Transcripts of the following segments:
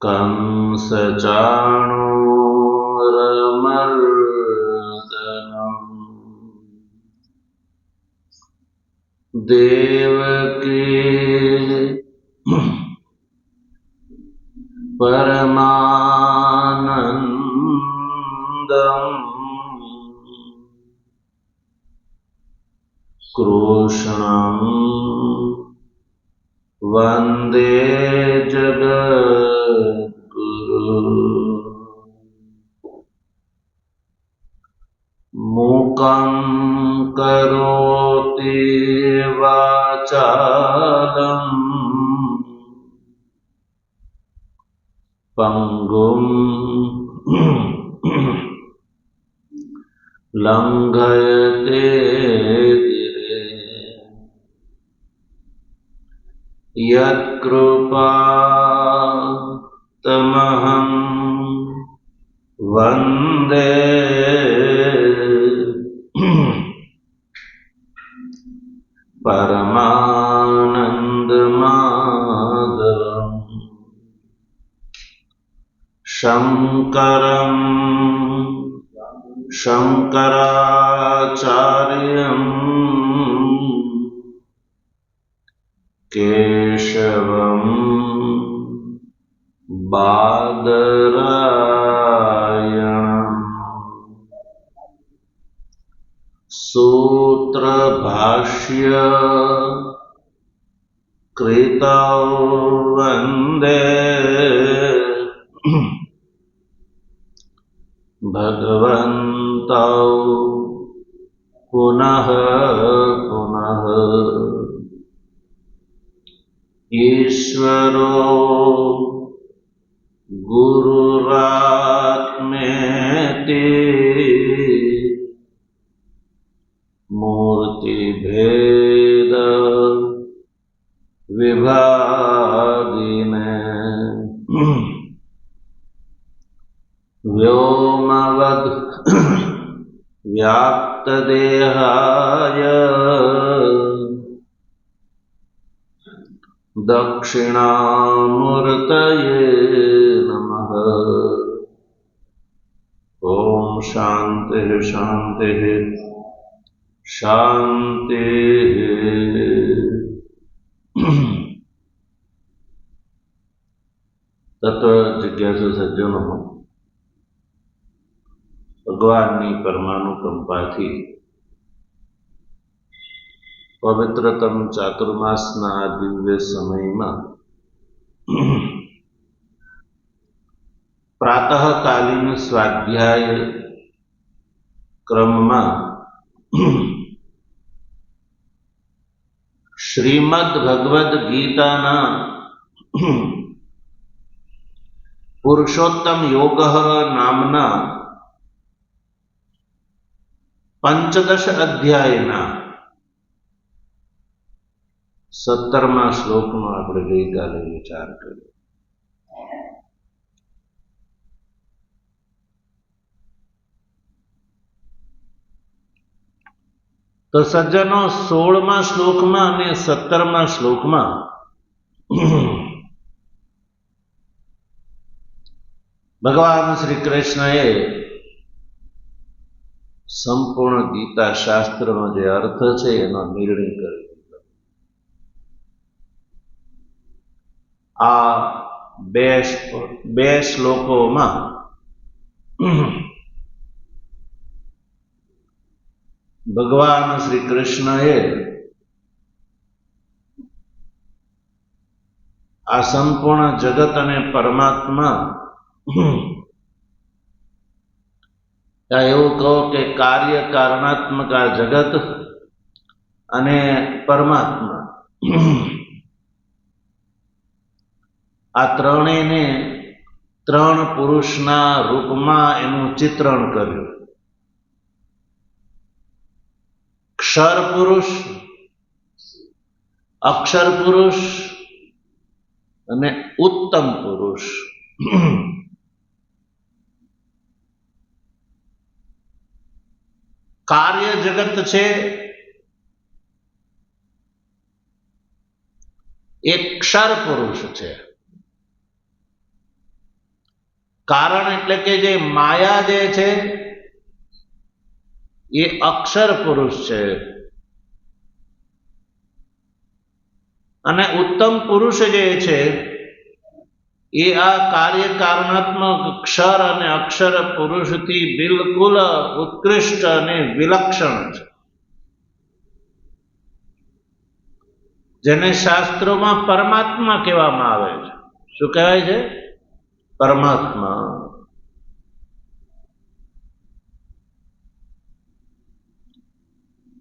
कंस चाणूरमर्दनम् देवकी परमानन्दम् कृष्णं वन्दे जगद्गुरुम् मूकं करोति वाचालं पंगुं लंघयते गिरे यत्कृपातमहं वन्दे परमानन्दमाधवम् शंकरं शंकराचार्यं केशवं बादरायणम् सूत्रभाष्य कृतौ वन्दे भगवन्तौ पुनः पुनः ईश्वरो गुरुरात्मेति मूर्तिभेद विभागिने व्योमवद् व्याप्तदेहाय दक्षिणामूर्तये नमः। ओम शांति शांति शांति। तत्व जिज्ञासु सज्जनों, ભગવાનની પરમાનુકંપાથી પવિત્રતમ ચાતુર્માસના આ દિવ્ય સમયમાં પ્રાતઃકાલીન સ્વાધ્યાય ક્રમમાં શ્રીમદ ભગવદ્ ગીતાના પુરુષોત્તમ યોગ નામના 15 અધ્યાયના 17મા શ્લોકનો આપણે ગઈકાલે વિચાર કર્યો. તો સજ્જનો 16મા શ્લોકમાં અને 17મા શ્લોકમાં ભગવાન શ્રી કૃષ્ણએ સંપૂર્ણ ગીતા શાસ્ત્રનો જે અર્થ છે એનો નિર્ણય કરી દીધો. આ બે શ્લોકોમાં ભગવાન શ્રી કૃષ્ણએ આ સંપૂર્ણ જગત અને પરમાત્મા, એવું કહો કે કાર્ય કારણાત્મક આ જગત અને પરમાત્મા, આ ત્રણેયને 3 પુરુષના રૂપમાં એનું ચિત્રણ કર્યું. ક્ષર પુરુષ, અક્ષર પુરુષ અને ઉત્તમ પુરુષ. કાર્ય જગત છે એ ક્ષર પુરુષ છે કારણ એટલે કે જે માયા જે છે એ અક્ષર પુરુષ છે, અને ઉત્તમ પુરુષ જે છે એ આ કાર્ય કારણાત્મક ક્ષર અને અક્ષર પુરુષથી બિલકુલ ઉત્કૃષ્ટ અને વિલક્ષણ છે, જેને શાસ્ત્રોમાં પરમાત્મા કહેવામાં આવે છે. શું કહેવાય છે? પરમાત્મા.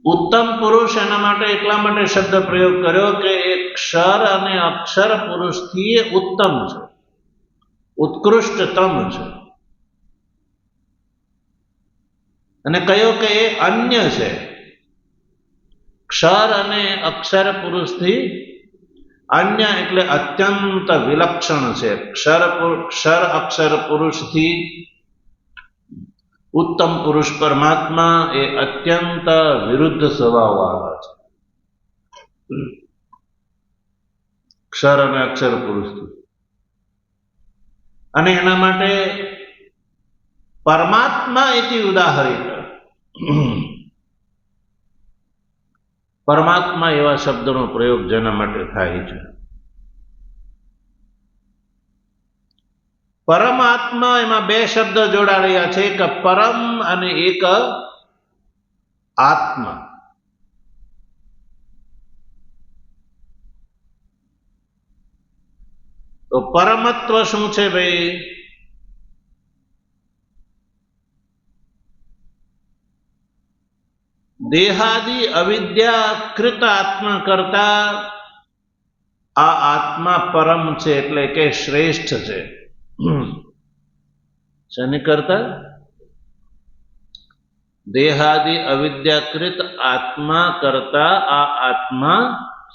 ઉત્તમ પુરુષ એના માટે એટલા માટે શબ્દ પ્રયોગ કર્યો કે એ ક્ષર અને અક્ષર પુરુષથી ઉત્તમ છે, ઉત્કૃષ્ટતમ છે, અને કહ્યો કે એ અન્ય છે. ક્ષર અને અક્ષર પુરુષથી અન્ય એટલે અત્યંત વિલક્ષણ છે. ક્ષર અક્ષર પુરુષથી ઉત્તમ પુરુષ પરમાત્મા એ અત્યંત વિરુદ્ધ સ્વભાવવાળા છે, ક્ષર અને અક્ષર પુરુષથી. અને એના માટે પરમાત્મા ઇતિ ઉદાહરિત, પરમાત્મા એવા શબ્દનો પ્રયોગ જેના માટે થાય છે. પરમાત્મા એમાં બે શબ્દ જોડાયેલા છે, એક પરમ અને એક આત્મા. તો પરમત્વ શું છે ભાઈ? દેહાદિ અવિદ્યાકૃત આત્મા કરતા આ આત્મા પરમ છે, એટલે કે શ્રેષ્ઠ છે. શેની કરતા? દેહાદિ અવિદ્યાકૃત આત્મા કરતા આ આત્મા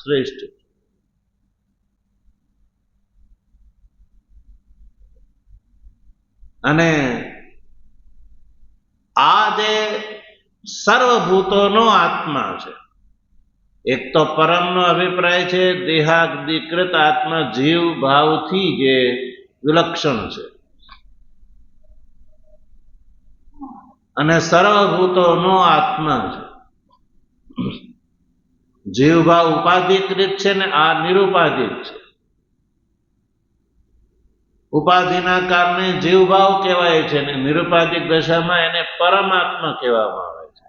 શ્રેષ્ઠ છે. અને આ જે સર્વભૂતોનો આત્મા છે, એક તો પરમનો અભિપ્રાય છે, દેહાદિકૃત આત્મા જીવ ભાવથી જે વિલક્ષણ છે, અને સર્વભૂતોનો આત્મા છે. જીવભાવ ઉપાધિકૃત છે ને આ નિરુપાધિક છે. ઉપાધિના કારણે જીવભાવ કહેવાય છે, ને નિરુપાધિક દશામાં એને પરમાત્મા કહેવામાં આવે છે.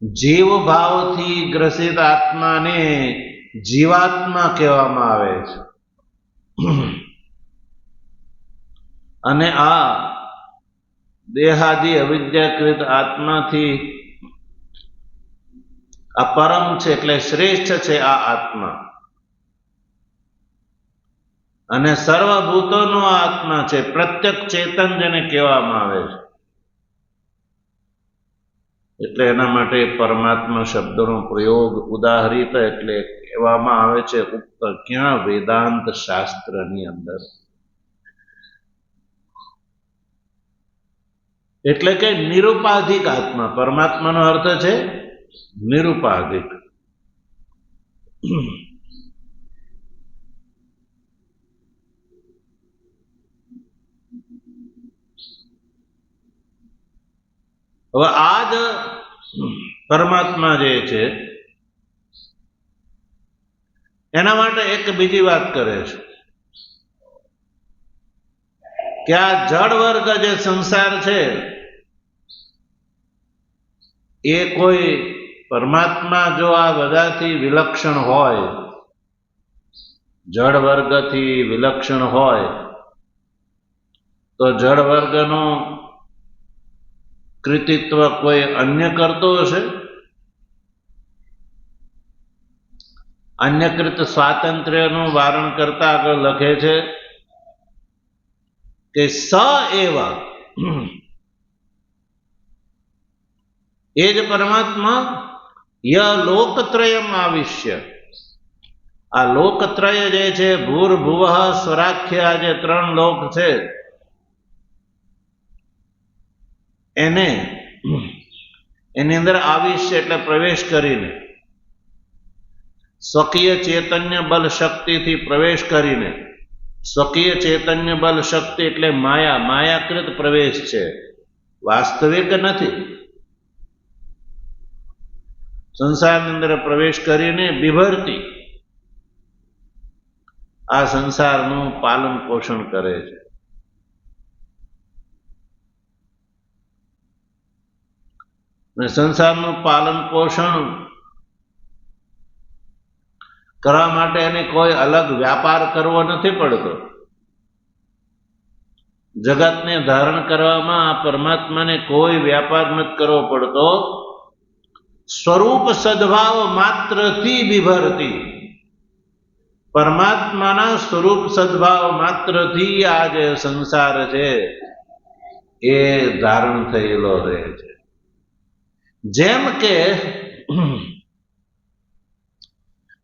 જીવભાવથી ગ્રસિત આત્માને જીવાત્મા કહેવામાં આવે છે. અને આ દેહાદિ અવિદ્યાકૃત આત્માથી આ પરમ છે, એટલે શ્રેષ્ઠ છે આ આત્મા. અને સર્વભૂતોનો આત્મા છે, પ્રત્યક્ષ ચેતન જેને કહેવામાં આવે છે. એટલે એના માટે પરમાત્મા શબ્દનો પ્રયોગ ઉદાહરિત એટલે કહેવામાં આવે છે. ઉક્ત ક્યાં? વેદાંત શાસ્ત્રની અંદર. એટલે કે નિરુપાધિક આત્મા. પરમાત્માનો અર્થ છે નિરુપાધિક. હવે આ જ પરમાત્મા જે છે એના માટે એક બીજી વાત કરે છે કે આ જળ વર્ગ જે સંસાર છે એ કોઈ પરમાત્મા જો આ બધાથી વિલક્ષણ હોય, જળ વર્ગથી વિલક્ષણ હોય, તો જળ વર્ગનો કૃતિત્વ કોઈ અન્ય કરતો હશે? અન્યકૃત સ્વાતંત્ર્યનું વારણ કરતા આગળ લખે છે કે સ એવા, એ જ પરમાત્મા ય લોકત્રયમ આવિશ્ય. આ લોકત્રય જે છે, ભૂર્ભુવઃ સ્વરાખ્ય, જે ત્રણ લોક છે, એની અંદર આવિશ્ય એટલે પ્રવેશ કરીને, સ્વકીય ચૈતન્ય બલ શક્તિથી પ્રવેશ કરીને સ્વકીય ચૈતન્ય બલ શક્તિ એટલે માયા, માયાકૃત પ્રવેશ છે, વાસ્તવિક નથી. સંસારની અંદર પ્રવેશ કરીને બિભરતી આ સંસારનું પાલન પોષણ કરે છે. અને સંસારનું પાલન પોષણ કરવા માટે એને કોઈ અલગ વ્યાપાર કરવો નથી પડતો. જગતને ધારણ કરવામાં આ પરમાત્માને કોઈ વ્યાપાર નથી કરવો પડતો. સ્વરૂપ સદભાવ માત્રથી બિભરતી, પરમાત્માના સ્વરૂપ સદભાવ માત્રથી આ જે સંસાર છે એ ધારણ થયેલો રહે છે. જેમ કે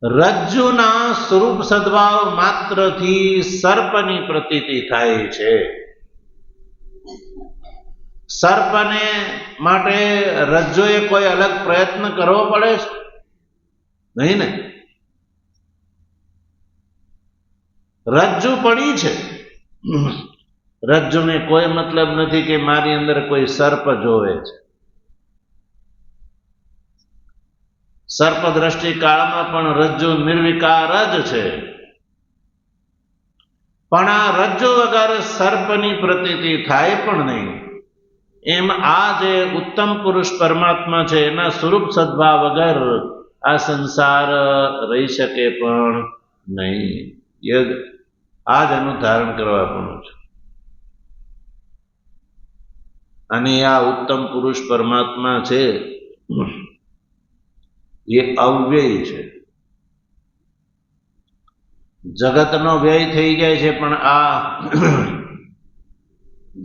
રજ્જુના સ્વરૂપ સદભાવ માત્રથી સર્પની પ્રતીતિ થાય છે. સર્પને માટે રજ્જુએ કોઈ અલગ પ્રયત્ન કરવો પડે છે? નહીં ને. રજ્જુ પડી છે, રજ્જુને કોઈ મતલબ નથી કે મારી અંદર કોઈ સર્પ જોવે છે. સર્પ દ્રષ્ટિ કાળમાં પણ રજ્જુ નિર્વિકાર જ છે. પણ આ રજ્જુ વગર સર્પની પ્રતીતિ થાય પણ નહીં. એમ આ જે ઉત્તમ પુરુષ પરમાત્મા છે એના સ્વરૂપ સદભાવ વગર આ સંસાર રહી શકે પણ નહીં. આ જ એનું ધારણ કરવાનું છે. અને આ ઉત્તમ પુરુષ પરમાત્મા છે એ અવ્યય છે. જગતનો વ્યય થઈ જાય છે, પણ આ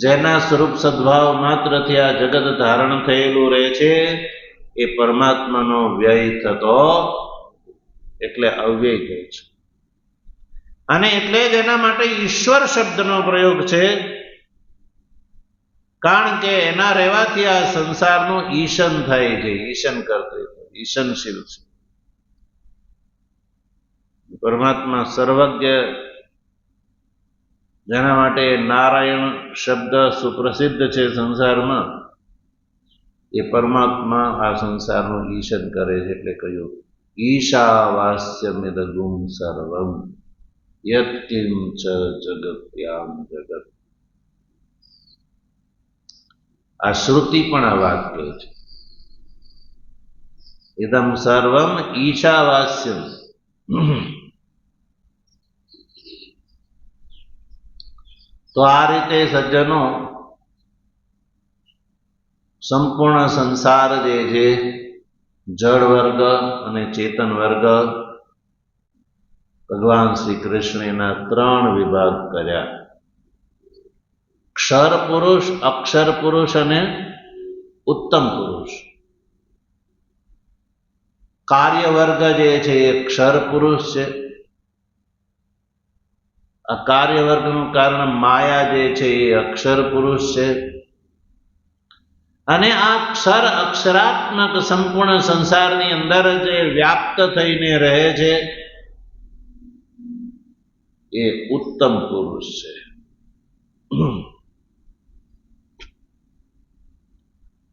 જેના સ્વરૂપ સદભાવ માત્રથી આ જગત ધારણ થયેલું રહે છે એ પરમાત્માનો વ્યય થતો, એટલે અવ્યય કહે છે. અને એટલે જ એના માટે ઈશ્વર શબ્દનો પ્રયોગ છે, કારણ કે એના રહેવાથી આ સંસારનું ઈશન થાય છે. ઈશન કરતો ઈશનશીલ છે. પરમાત્મા સર્વજ્ઞ, જેના માટે નારાયણ શબ્દ સુપ્રસિદ્ધ છે સંસારમાં, એ પરમાત્મા આ સંસારનું ઈશન કરે છે. એટલે કહ્યું ઈશાવાસ્યમિદગું સર્વમ યત્કિંચ જગત્યામ જગત. આ શ્રુતિ પણ આ વાત કહે છે. ઇદમ સર્વમ ઈશાવાસ્યમ. તો આ રીતે સજ્જનો સંપૂર્ણ સંસાર જે છે, જળ વર્ગ અને ચેતન વર્ગ, ભગવાન શ્રી કૃષ્ણના 3 વિભાગ કર્યા: ક્ષર પુરુષ, અક્ષર પુરુષ અને ઉત્તમ પુરુષ. કાર્ય વર્ગ જે છે એ ક્ષર પુરુષ છે. આ કાર્ય વર્ગનું કારણ માયા જે છે એ અક્ષર પુરુષ છે. અને આ ક્ષર અક્ષરાત્મક સંપૂર્ણ સંસારની અંદર જે વ્યાપ્ત થઈને રહે છે એ ઉત્તમ પુરુષ છે.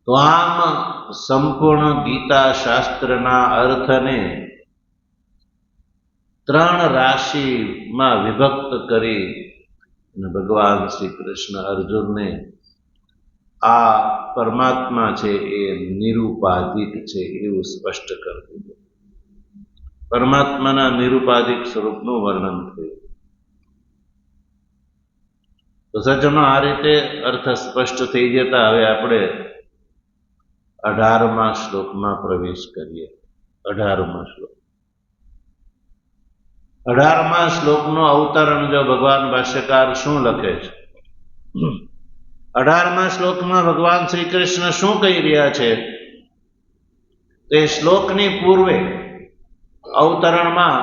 તો આમ સંપૂર્ણ ગીતા શાસ્ત્રના અર્થને 3 રાશિમાં વિભક્ત કરી અને ભગવાન શ્રી કૃષ્ણ અર્જુનને આ પરમાત્મા છે એ નિરુપાધિક છે એવું સ્પષ્ટ કરી દીધું. પરમાત્માના નિરુપાધિક સ્વરૂપનું વર્ણન થયું. તો સજ્જનો, આ રીતે અર્થ સ્પષ્ટ થઈ જતા હવે આપણે 18મા શ્લોકમાં પ્રવેશ કરીએ. 18મા શ્લોક. 18મા શ્લોકનું અવતરણ જો ભગવાન ભાષ્યકાર શું લખે છે? 18મા શ્લોકમાં ભગવાન શ્રી કૃષ્ણ શું કહી રહ્યા છે તે શ્લોકની પૂર્વે અવતરણમાં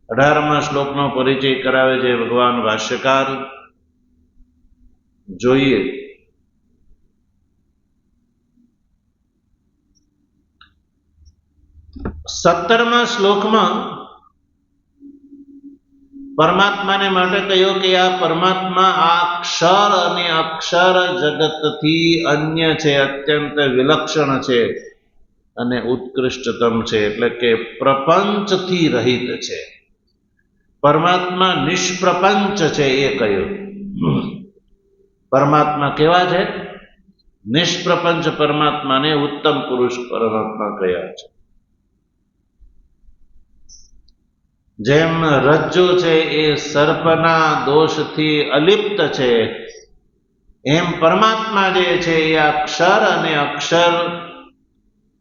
18મા શ્લોકનો પરિચય કરાવે છે ભગવાન ભાષ્યકાર. જોઈએ. સત્તરમા શ્લોકમાં પરમાત્માને માટે કહ્યું કે આ પરમાત્મા આ અક્ષર અને અક્ષર જગતથી અન્ય છે, અત્યંત વિલક્ષણ છે અને ઉત્કૃષ્ટતમ છે, એટલે કે પ્રપંચથી રહિત છે. પરમાત્મા નિષ્પ્રપંચ છે એ કહ્યું. પરમાત્મા કેવા છે? નિષ્પ્રપંચ પરમાત્માને ઉત્તમ પુરુષ પરમાત્મા કહ્યા છે. જેમ રજ્જુ છે એ સર્પના દોષથી અલિપ્ત છે, એમ પરમાત્મા જે છે એ અક્ષર અને અક્ષર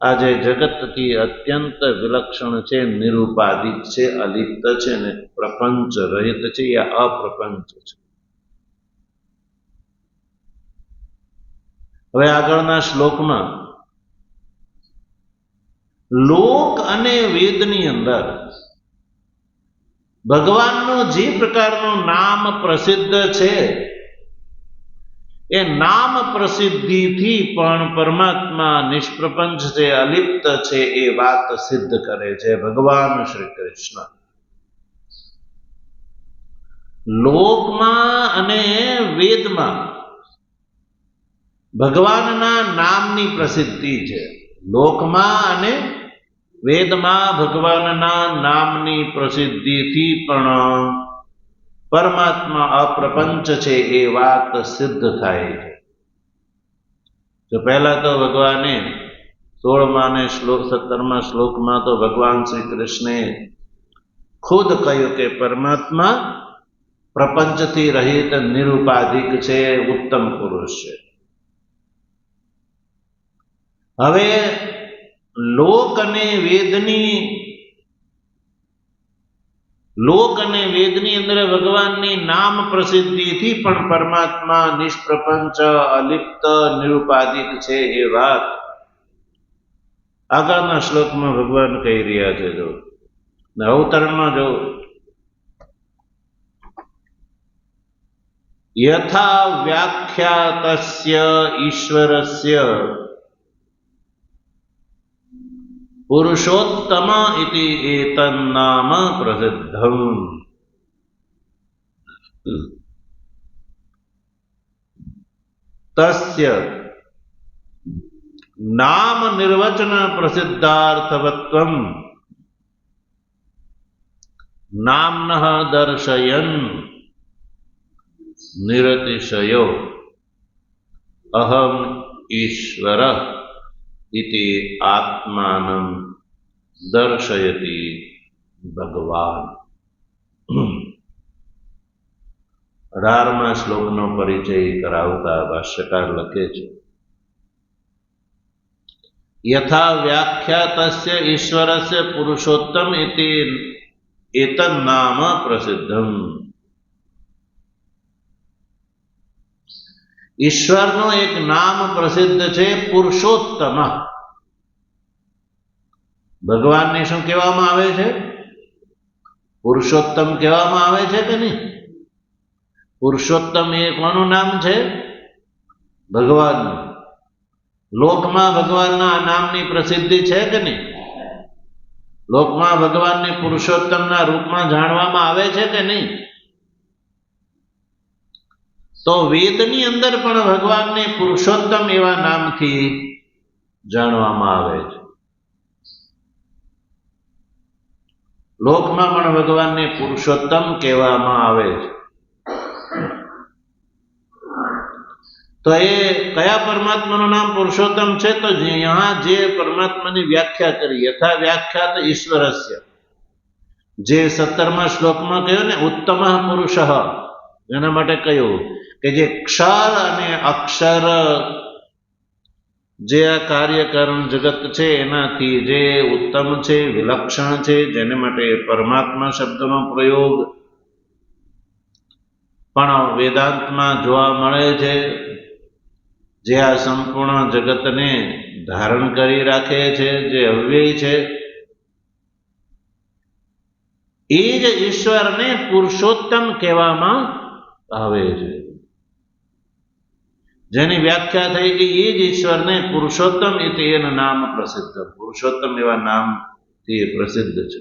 આ જે જગતથી અત્યંત વિલક્ષણ છે, નિરુપાધિક છે, અલિપ્ત છે અને પ્રપંચ રહિત છે, એ અપ્રપંચ છે. હવે આગળના શ્લોકમાં લોક અને વેદની અંદર ભગવાનનું જે પ્રકારનું નામ પ્રસિદ્ધ છે એ નામ પ્રસિદ્ધિથી પણ પરમાત્મા નિષ્પ્રપંચ છે, અલિપ્ત છે એ વાત સિદ્ધ કરે છે ભગવાન શ્રી કૃષ્ણ. લોકમાં અને વેદમાં ભગવાનના નામની પ્રસિદ્ધિ છે. લોકમાં અને વેદમાં ભગવાનના નામની પ્રસિદ્ધિથી પણ પરમાત્મા અપ્રપંચ છે એ વાત સિદ્ધ થાય છે. તો પહેલા તો ભગવાને 16મા અને 17મા શ્લોકમાં તો ભગવાન શ્રી કૃષ્ણે ખુદ કહ્યું કે પરમાત્મા પ્રપંચથી રહિત નિરુપાધિક છે, ઉત્તમ પુરુષ છે. હવે લોક અને વેદની અંદર ભગવાનની નામ પ્રસિદ્ધિથી પણ પરમાત્મા નિષ્પ્રપંચ, અલિપ્ત, નિરુપાધિક છે એ વાત આગળના શ્લોકમાં ભગવાન કહી રહ્યા છે. જો અવતરણમાં જો યથા વ્યાખ્યાતસ્ય ઈશ્વરસ્ય પુરુષોત્તમ ઇતિ એતન્નામ પ્રસિદ્ધમ. તસ્ય નામ નિર્વચન પ્રસિદ્ધાર્થવત્વમ નામ્નઃ દર્શયન નિરતિશયો અહમ ઈશ્વર ઇતિ આત્માનં દર્શયતિ ભગવાન. 18મા શ્લોકનો પરિચય કરાવતા ભાષ્યકાર લખે છે યથા વ્યાખ્યાતસ્ય ઈશ્વરસ્ય પુરુષોત્તમ ઇતિ એતન્નામ પ્રસિદ્ધમ. ઈશ્વરનું એક નામ પ્રસિદ્ધ છે પુરુષોત્તમ. ભગવાનને શું કહેવામાં આવે છે? પુરુષોત્તમ કહેવામાં આવે છે કે નહીં? પુરુષોત્તમ એ કોનું નામ છે? ભગવાનનું. લોકમાં ભગવાનના નામની પ્રસિદ્ધિ છે કે નહીં? લોકમાં ભગવાનને પુરુષોત્તમના રૂપમાં જાણવામાં આવે છે કે નહીં? તો વેદની અંદર પણ ભગવાનને પુરુષોત્તમ એવા નામથી જાણવામાં આવે છે. લોકમાં પણ ભગવાનને પુરુષોત્તમ કહેવામાં આવે છે. તો એ કયા પરમાત્માનું નામ પુરુષોત્તમ છે? તો यहाँ જે પરમાત્માની વ્યાખ્યા કરી યથા વ્યાખ્યાત ઈશ્વરસ્ય, જે 17મા શ્લોકમાં કહ્યું ને ઉત્તમ પુરુષ, એના માટે કહ્યું કે જે ક્ષર અને અક્ષર જે આ કાર્યકારણ જગત છે એનાથી જે ઉત્તમ છે, વિલક્ષણ છે, જેને માટે પરમાત્મા શબ્દનો પ્રયોગ પણ વેદાંતમાં જોવા મળે છે, જે આ સંપૂર્ણ જગતને ધારણ કરી રાખે છે, જે અવ્યય છે, એ જ ઈશ્વરને પુરુષોત્તમ કહેવામાં આવે છે. જેની વ્યાખ્યા થઈ કે એ જ ઈશ્વરને પુરુષોત્તમ એટલે એનું નામ પ્રસિદ્ધ, પુરુષોત્તમ એવા નામથી પ્રસિદ્ધ છે.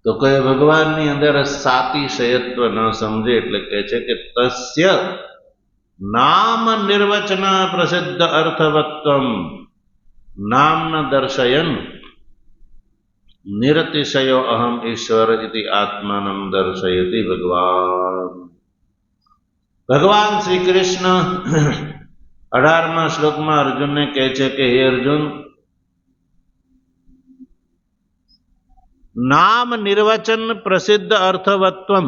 તો કોઈ ભગવાનની અંદર સાતિશયત્વ ન સમજે એટલે કહે છે કે તસ્ય નામ નિર્વચન પ્રસિદ્ધ અર્થવત્વમ નામ્ન દર્શયન નિરતિશયો અહમ ઈશ્વર ઇતિ આત્માનમ દર્શયતિ ભગવાન. ભગવાન શ્રી કૃષ્ણ 18મા શ્લોકમાં અર્જુનને કહે છે કે હે અર્જુન, નામ નિર્વચન પ્રસિદ્ધ અર્થવત્વમ,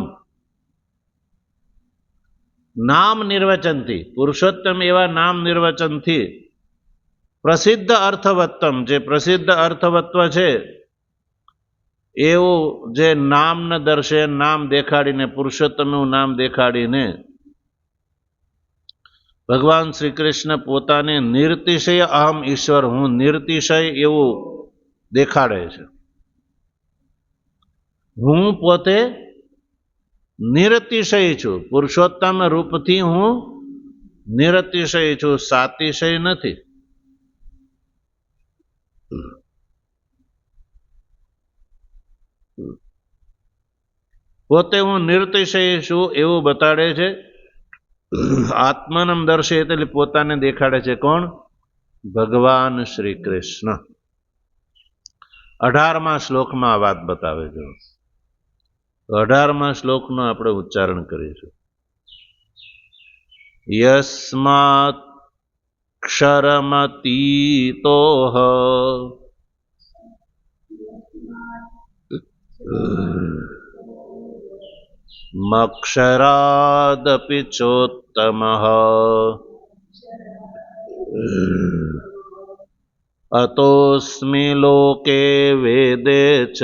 નામ નિર્વચનથી, પુરુષોત્તમ એવા નામ નિર્વચનથી પ્રસિદ્ધ અર્થવત્તમ, જે પ્રસિદ્ધ અર્થવત્વ છે એવું જે નામ દર્શે, નામ દેખાડીને, પુરુષોત્તમ એવું નામ દેખાડીને ભગવાન શ્રી કૃષ્ણ પોતાને નિર્તિશય અહમ ઈશ્વર, હું નિર્તિશય એવું દેખાડે છે. હું પોતે નિરતિશય છું, પુરુષોત્તમ રૂપથી હું નિરતિશય છું, સાતિશય નથી. પોતે હું નિર્તિશય છું એવું બતાડે છે. આત્માનમ દર્શે એટલે પોતાને દેખાડે છે. કોણ? ભગવાન શ્રી કૃષ્ણ. 18મા શ્લોકમાં આ વાત બતાવે છે. 18મા શ્લોકનો આપણે ઉચ્ચારણ કરીશું. યસ્માત ક્ષરમતીતોહ મક્ષરાદપિ ચોત્તમઃ અતોસ્મિ લોકે વેદે ચ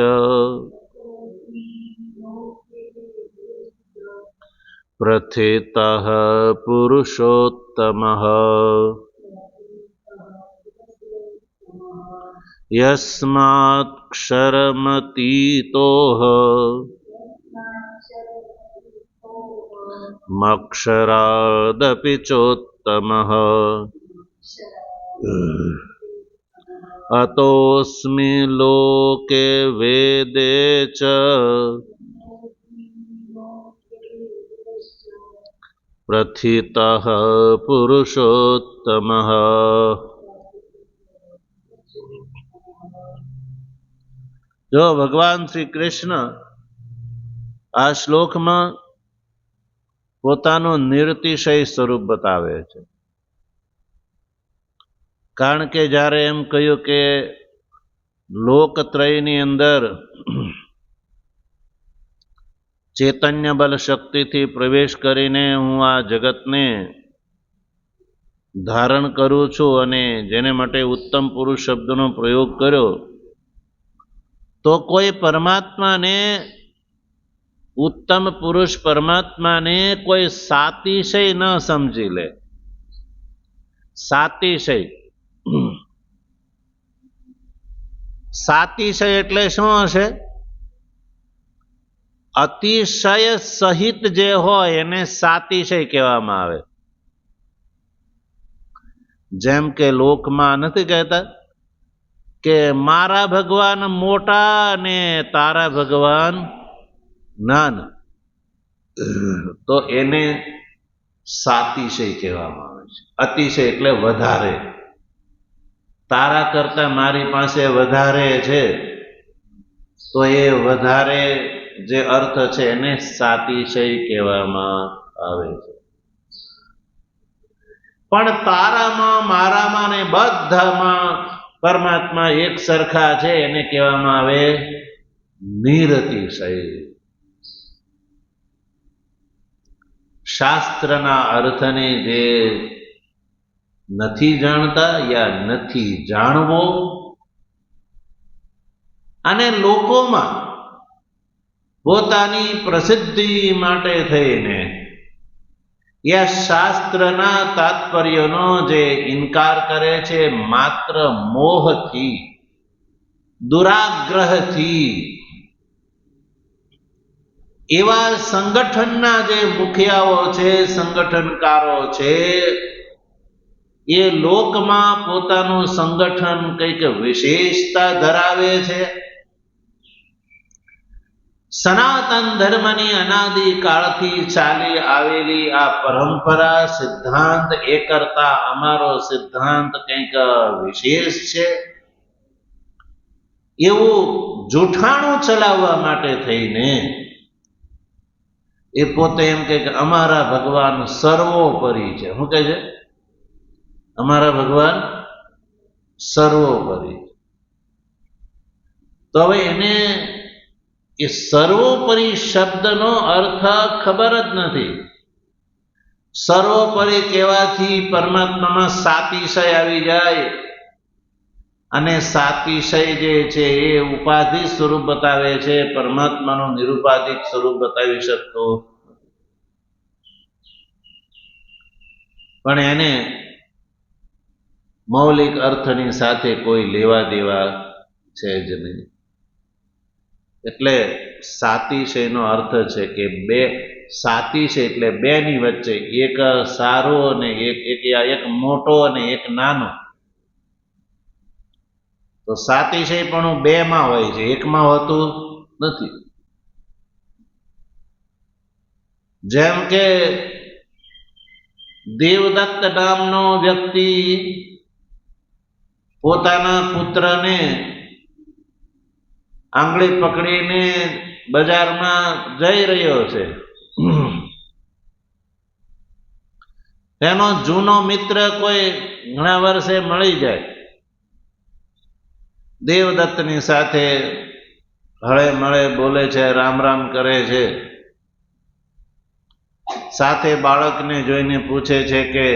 પ્રથિતઃ પુરુષોત્તમઃ. યસ્માત ક્ષરમતીતોહ મક્ષરાદપિ ચોત્તમઃ અતોસ્મિ લોકે વેદે ચ પ્રથિતઃ પુરુષોત્તમઃ. જો ભગવાન શ્રી કૃષ્ણ આ શ્લોકમાં પોતાનું નિર્તિશય સ્વરૂપ બતાવે છે. કારણ કે જ્યારે એમ કહ્યું કે લોકત્રયની અંદર ચૈતન્ય બલ શક્તિથી પ્રવેશ કરીને હું આ જગતને ધારણ કરું છું, અને જેને માટે ઉત્તમ પુરુષ શબ્દનો પ્રયોગ કર્યો, તો કોઈ પરમાત્માને, ઉત્તમ પુરુષ પરમાત્માને કોઈ સાતિશય ન સમજી લે. સાતિશય, સાતિશય એટલે શું હશે? અતિશય સહિત જે હોય એને સાતિશય કહેવામાં આવે. જેમ કે લોકમાં નથી કહેતા કે મારા ભગવાન મોટા ને તારા ભગવાન નાના, તો એને સાતિશય કહેવામાં આવે છે. અતિશય એટલે વધારે. તારા કરતા મારી પાસે વધારે છે, તો એ વધારે જે અર્થ છે એને સાતિશય કહેવામાં આવે છે. પણ તારામાં, મારામાં ને બધામાં પરમાત્મા એક સરખા છે, એને કહેવામાં આવે નિરતિશય. શાસ્ત્રના અર્થને જે નથી જાણતા યા નથી જાણવો, અને લોકોમાં પોતાની પ્રસિદ્ધિ માટે થઈને યા શાસ્ત્રના તાત્પર્યનો જે ઇનકાર કરે છે, માત્ર મોહથી, દુરાગ્રહથી, એવા સંગઠનના જે મુખિયાઓ છે, સંગઠનકારો છે, એ લોકમાં પોતાનું સંગઠન કંઈક વિશેષતા ધરાવે છે, સનાતન ધર્મની અનાદિ કાળથી ચાલી આવેલી આ પરંપરા સિદ્ધાંત એ કરતા અમારો સિદ્ધાંત કંઈક વિશેષ છે એવું જૂઠાણું ચલાવવા માટે થઈને એ પોતે એમ કે અમારા ભગવાન સર્વોપરી છે. શું કહે છે? અમારા ભગવાન સર્વોપરી. તો હવે એને એ સર્વોપરી શબ્દનો અર્થ ખબર જ નથી. સર્વોપરી કહેવાથી પરમાત્મામાં સાતિશય આવી જાય અને સાતિશય જે છે એ ઉપાધિ સ્વરૂપ બતાવે છે, પરમાત્માનું નિરુપાધિક સ્વરૂપ બતાવી શકતો. પણ એને મૌલિક અર્થની સાથે કોઈ લેવા દેવા છે જ નહીં. એટલે સાતિશયનો અર્થ છે કે બે સાતિશય એટલે બે ની વચ્ચે એક સારો અને એક મોટો અને એક નાનો. તો સાતિશય પણ બે માં હોય છે, એકમાં હોતું નથી. જેમ કે દેવદત્ત નામનો વ્યક્તિ પોતાના પુત્રને આંગળી પકડીને બજારમાં જઈ રહ્યો છે. તેનો જૂનો મિત્ર કોઈ ઘણા વર્ષે મળી જાય, દેવદત્તની સાથે હળે મળે બોલે છે, રામ રામ કરે છે. સાથે બાળકને જોઈને પૂછે છે કે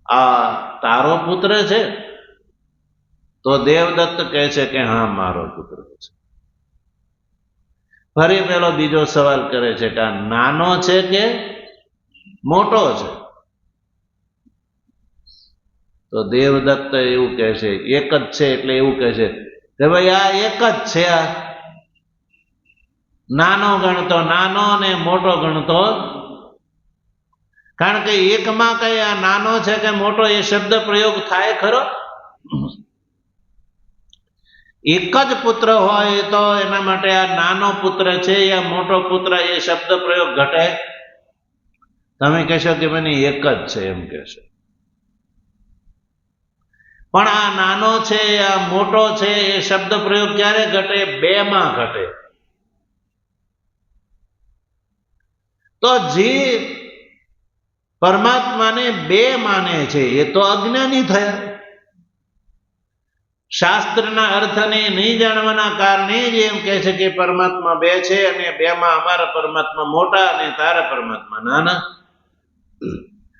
આ તારો પુત્ર છે? તો દેવદત્ત કહે છે કે હા, મારો પુત્ર છે. ફરી પેલો બીજો સવાલ કરે છે કે આ નાનો છે કે મોટો છે? તો દેવદત્ત એવું કહે છે, એક જ છે. એટલે એવું કહે છે કે ભાઈ આ એક જ છે, આ નાનો ગણતો નાનો ને મોટો ગણતો. કારણ કે એકમાં કઈ આ નાનો છે કે મોટો એ શબ્દ પ્રયોગ થાય ખરો? એક જ પુત્ર હોય તો એના માટે આ નાનો પુત્ર છે યા મોટો પુત્ર એ શબ્દ પ્રયોગ ઘટે? તમે કહેશો કે મને એક જ છે એમ કહેશો. પણ આ નાનો છે આ મોટો છે એ શબ્દ પ્રયોગ ક્યારે ઘટે? બે માં ઘટે. તો જે પરમાત્માને બે માને છે એ તો અજ્ઞાની થયા. શાસ્ત્રના અર્થને નહીં જાણવાના કારણે જ એમ કહે છે કે પરમાત્મા બે છે અને બેમાં અમારા પરમાત્મા મોટા અને તારા પરમાત્મા નાના.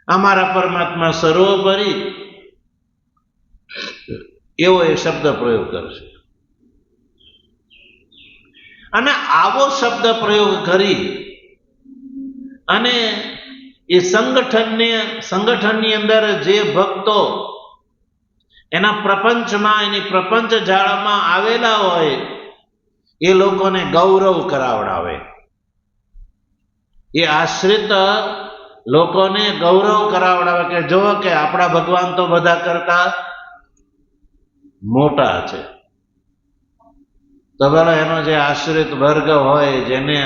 અમારા પરમાત્મા સર્વોપરી એવો એ શબ્દ પ્રયોગ કરશે. અને આવો શબ્દ પ્રયોગ કરી અને એ સંગઠનની અંદર જે ભક્તો એના પ્રપંચમાં એની પ્રપંચ જાળમાં આવેલા હોય એ લોકોને ગૌરવ કરાવડાવે. એ આશ્રિત લોકોને ગૌરવ કરાવડાવે કે જો કે આપણા ભગવાન તો બધા કરતા મોટા છે. તો બોલો એનો જે આશ્રિત વર્ગ હોય, જેને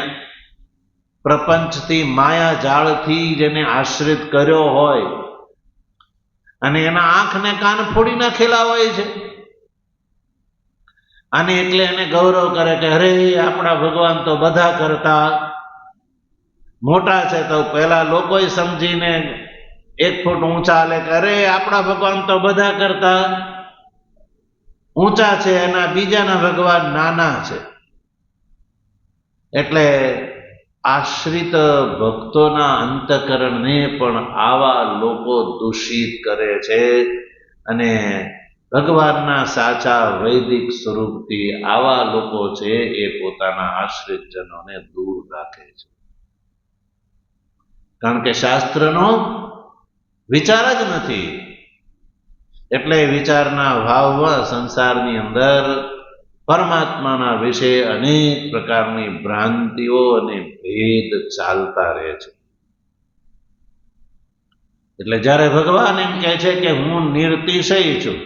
પ્રપંચથી માયા જાળથી જેને આશ્રિત કર્યો હોય અને એના આંખ ને કાન ફોડી નાખેલા હોય છે, અને એટલે એને ગૌરવ કરે કે અરે આપણા ભગવાન તો બધા કરતા મોટા છે. તો પેલા લોકો સમજીને 1 ફૂટ ઊંચા લે કે અરે આપણા ભગવાન તો બધા કરતા ઊંચા છે, એના બીજાના ભગવાન નાના છે. એટલે આશ્રિત ભક્તોના અંતકરણને પણ આવા લોકો દૂષિત કરે છે અને ભગવાનના સાચા વૈદિક સ્વરૂપથી આવા લોકો છે એ પોતાના આશ્રિત જનોને દૂર રાખે છે. કારણ કે શાસ્ત્રનો વિચાર જ નથી. એટલે વિચારના ભાવમાં સંસારની અંદર પરમાત્માના વિશે અનેક પ્રકારની ભ્રાંતિઓ અને ભેદ ચાલતા રહે છે. એટલે જ્યારે ભગવાન એમ કહે છે કે હું નિર્તિશય છું,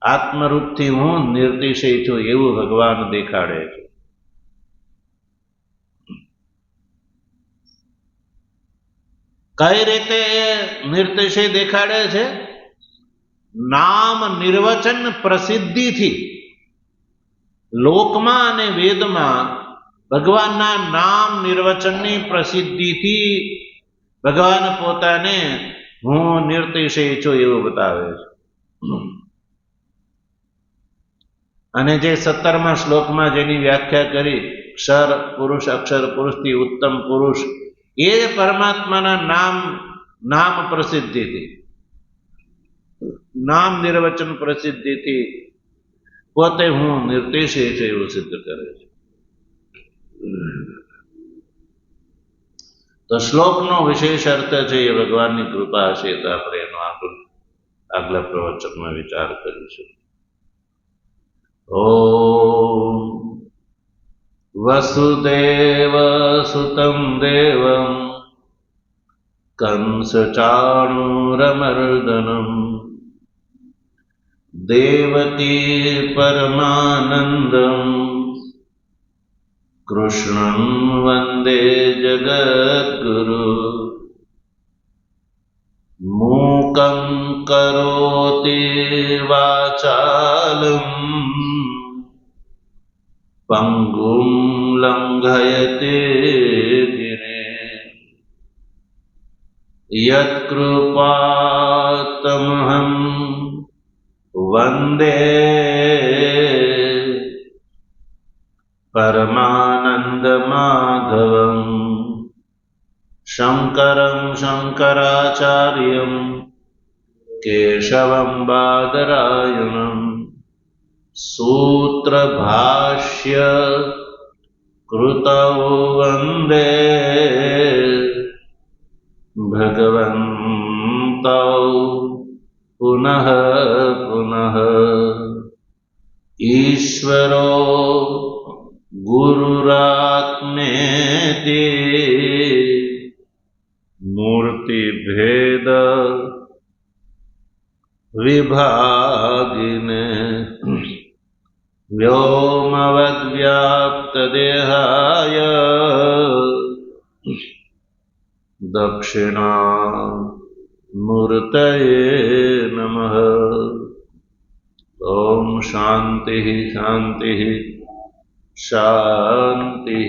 આત્મરૂપથી હું નિર્તિશય છું એવું ભગવાન દેખાડે છે. કઈ રીતે નિર્તિશય દેખાડે છે? નામ નિર્વચન પ્રસિદ્ધિથી. લોકમાં અને વેદમાં ભગવાનના નામ નિર્વચનની પ્રસિદ્ધિથી ભગવાન પોતાને હું નિર્તિશય છું એવું બતાવે છે. અને જે 17મા શ્લોકમાં જેની વ્યાખ્યા કરી, ક્ષર પુરુષ, અક્ષર પુરુષથી ઉત્તમ પુરુષ, એ જ પરમાત્માના નામ પ્રસિદ્ધિથી, નામ નિર્વચન પ્રસિદ્ધિથી પોતે હું નિર્તિશય છે એવું સિદ્ધ કરે છે. તો શ્લોકનો વિશેષ અર્થ છે એ ભગવાનની કૃપા હશે તો આપણે એનો આગલા પ્રવચનમાં વિચાર કરીશું. ઓમ વસુદેવ સુતં દેવં કંસચાણૂરમર્દનમ દેવકી પરમાનંદમ કૃષ્ણં વંદે જગદ્ગુરુ મૂકં કરોતિ વાચાલં પંગું લંઘયતે ગિરિં યત્કૃપાતમહં વંદે પરમાનંદ માધવં શંકરં શંકરાચાર્યં કેશવં બાદરાયણં સૂત્રભાષ્ય કૃતૌ વંદે ભગવन्तૌ પુનઃ પુનઃ. ઈશ્વરો ગુરુરાત્મેતિ મૂર્તિભેદ વિભાગિને વ્યોમવદ્વ્યાપ્તદેહાય દક્ષિણામૂર્તયે નમઃ. ઓમ શાંતિ શાંતિ શાંતિ.